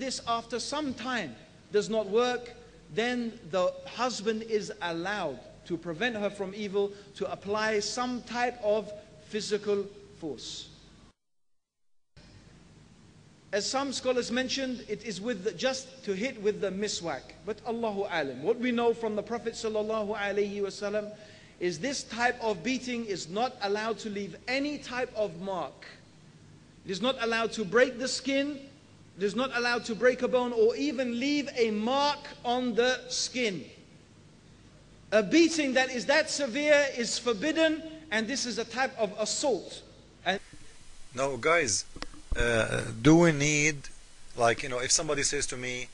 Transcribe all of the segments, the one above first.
this after some time does not work, then the husband is allowed to prevent her from evil to apply some type of physical force. As some scholars mentioned, it is with just to hit with the miswak. But Allahu alam. What we know from the Prophet sallallahu alaihi wasallam is this type of beating is not allowed to leave any type of mark. It is not allowed to break the skin. It is not allowed to break a bone or even leave a mark on the skin. A beating that is that severe is forbidden, and this is a type of assault. And now, guys, do we need, like, if somebody says to me,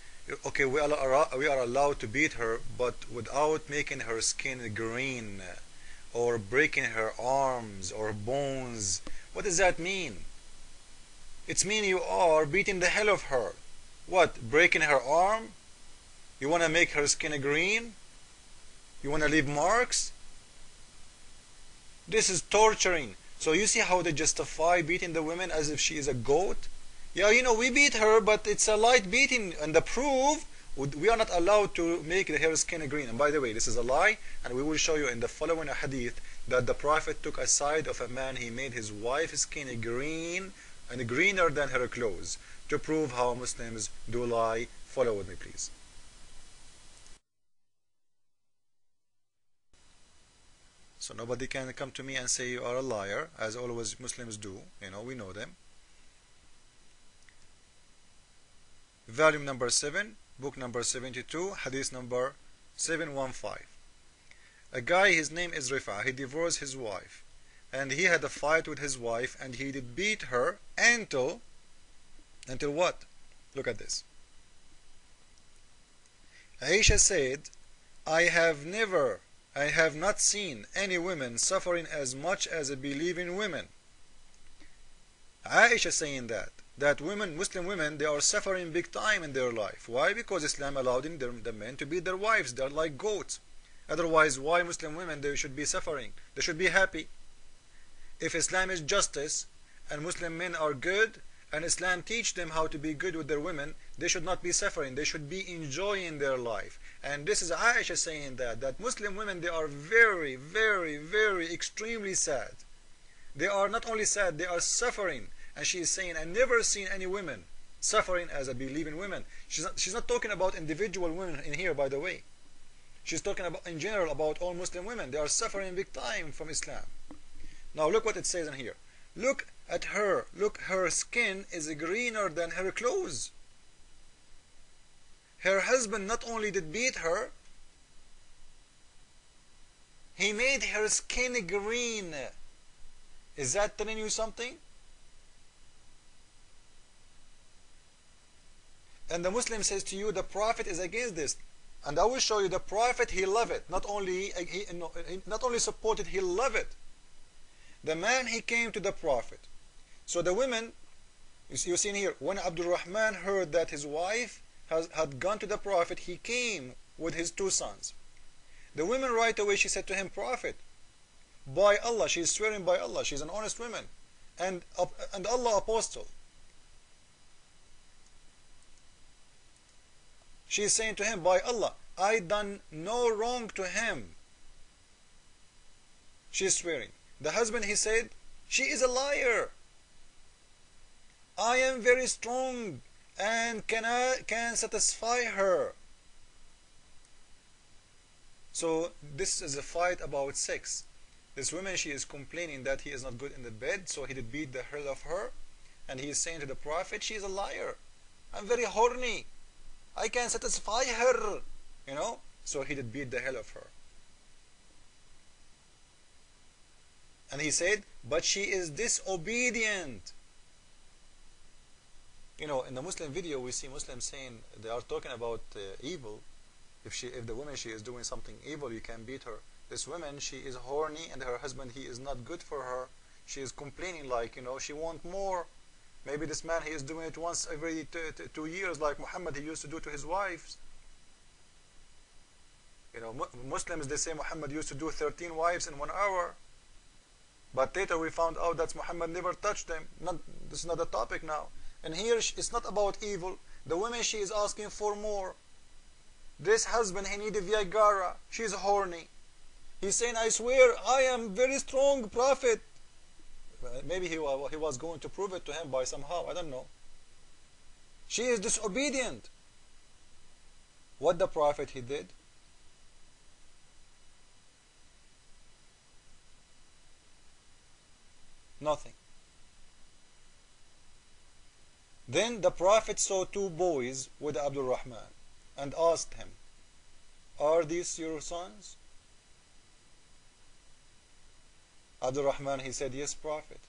okay, we are allowed to beat her, but without making her skin green or breaking her arms or bones, what does that mean? It's mean you are beating the hell of her. What, breaking her arm? You want to make her skin green? You want to leave marks? This is torturing. So you see how they justify beating the women as if she is a goat? Yeah, we beat her, but it's a light beating. And the proof, we are not allowed to make her skin green. And by the way, this is a lie. And we will show you in the following hadith that the Prophet took a side of a man. He made his wife's skin green and greener than her clothes. To prove how Muslims do lie, follow with me, please. So nobody can come to me and say you are a liar, as always Muslims do. We know them. Volume number 7, book number 72, hadith number 715. A guy, his name is Rifa, he divorced his wife. And he had a fight with his wife, and he did beat her until what? Look at this. Aisha said, I have not seen any women suffering as much as believing women. Aisha saying that women, Muslim women, they are suffering big time in their life. Why? Because Islam allowed the men to beat their wives. They are like goats. Otherwise, why Muslim women, they should be suffering? They should be happy. If Islam is justice and Muslim men are good and Islam teach them how to be good with their women, they should not be suffering. They should be enjoying their life. And this is Aisha saying that Muslim women, they are very, very, very extremely sad. They are not only sad, they are suffering. And she is saying, I never seen any women suffering as a believing women. She's not talking about individual women in here, by the way. She's talking about in general about all Muslim women. They are suffering big time from Islam. Now look what it says in here. Look at her. Look, her skin is greener than her clothes. Her husband not only did beat her, he made her skin green. Is that telling you something? And the Muslim says to you, the Prophet is against this. And I will show you the Prophet, he loved it. Not only supported, he loved it. The man, he came to the Prophet. So the women, you see here, when Abdul Rahman heard that his wife had gone to the Prophet, he came with his 2 sons. The woman right away, she said to him, Prophet, by Allah, she is swearing by Allah, she's an honest woman, and Allah apostle. She is saying to him, by Allah, I done no wrong to him. She is swearing. The husband, he said, she is a liar. I am very strong and can satisfy her. So this is a fight about sex. This woman, she is complaining that he is not good in the bed, so he did beat the hell of her. And he is saying to the Prophet, she is a liar. I'm very horny. I can satisfy her. So he did beat the hell of her. And he said, but she is disobedient. In the Muslim video, we see Muslims saying, they are talking about evil. If the woman, she is doing something evil, you can beat her. This woman, she is horny, and her husband, he is not good for her. She is complaining like, she wants more. Maybe this man, he is doing it once every 2 years, like Muhammad, he used to do to his wives. Muslims, they say Muhammad used to do 13 wives in 1 hour. But later we found out that Muhammad never touched them. This is not the topic now. And here it's not about evil. The woman, she is asking for more. This husband, he needs Viagra. She's horny. He's saying, I swear, I am very strong, Prophet. Maybe he was going to prove it to him by somehow, I don't know. She is disobedient. What the Prophet he did? Nothing. Then the Prophet saw two boys with Abdul Rahman and asked him, are these your sons? Abdul Rahman, he said, yes, Prophet.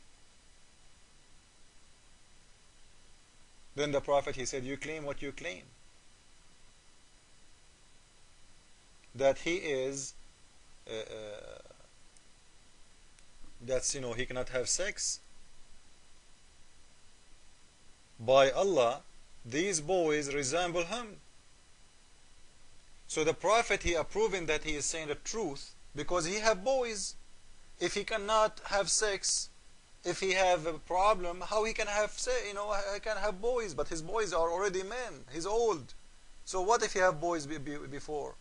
Then the Prophet, he said, you claim what you claim. That he is, that's, he cannot have sex. By Allah, these boys resemble him. So the Prophet, he approving that he is saying the truth because he have boys. If he cannot have sex, if he have a problem, how he can have he can have boys? But his boys are already men. He's old. So what if he have boys before?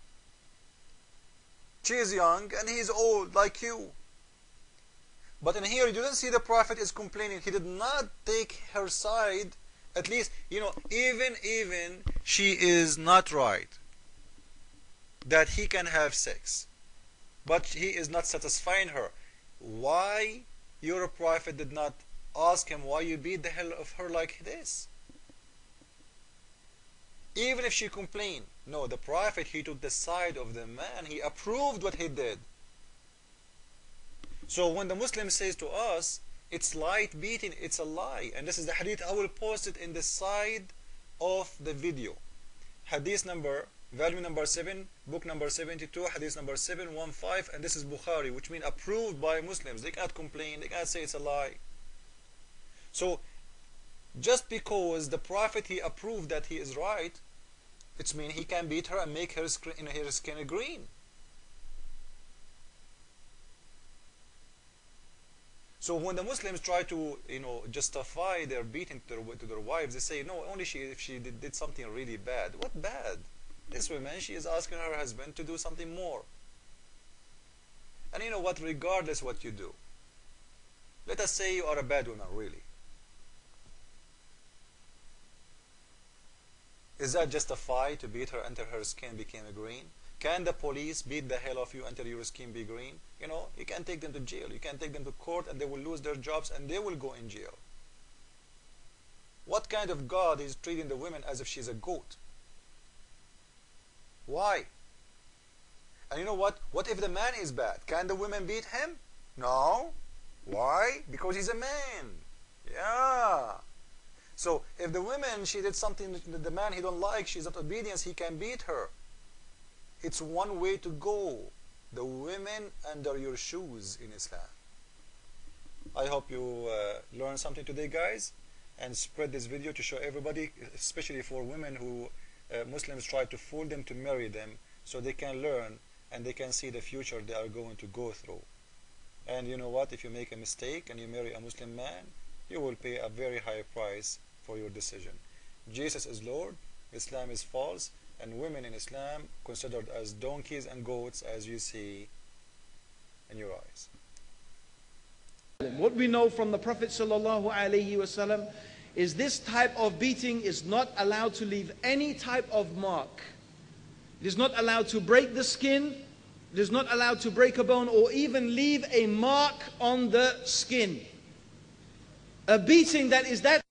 She is young and he is old like you. But in here you didn't see the Prophet is complaining. He did not take her side. At least, even she is not right that he can have sex, but he is not satisfying her. Why your Prophet did not ask him why you beat the hell of her like this? Even if she complained. No, the Prophet, he took the side of the man. He approved what he did. So when the Muslim says to us, it's light beating, it's a lie. And this is the hadith. I will post it in the side of the video. Hadith number, volume number 7, book number 72, hadith number 715, and this is Bukhari, which means approved by Muslims. They cannot complain, they cannot say it's a lie. So, just because the Prophet, he approved that he is right, it means he can beat her and make her skin green. So when the Muslims try to, justify their beating to their wives, they say, no, only if she did something really bad. What bad? This woman, she is asking her husband to do something more. And you know what? Regardless what you do, let us say you are a bad woman, really. Is that justified to beat her until her skin became green? Can the police beat the hell of you until your skin be green? You can take them to jail. You can take them to court and they will lose their jobs and they will go in jail. What kind of God is treating the woman as if she's a goat? Why? And you know what? What if the man is bad? Can the women beat him? No. Why? Because he's a man. Yeah. So if the woman, she did something that the man he don't like, she's not obedient, he can beat her. It's one way to go. The women under your shoes in Islam. I hope you learned something today, guys, and spread this video to show everybody, especially for women who Muslims try to fool them to marry them, so they can learn and they can see the future they are going to go through. And you know what? If you make a mistake and you marry a Muslim man, you will pay a very high price for your decision. Jesus is Lord, Islam is false, and women in Islam considered as donkeys and goats, as you see in your eyes. What we know from the Prophet ﷺ is this type of beating is not allowed to leave any type of mark. It is not allowed to break the skin. It is not allowed to break a bone or even leave a mark on the skin. A beating that is that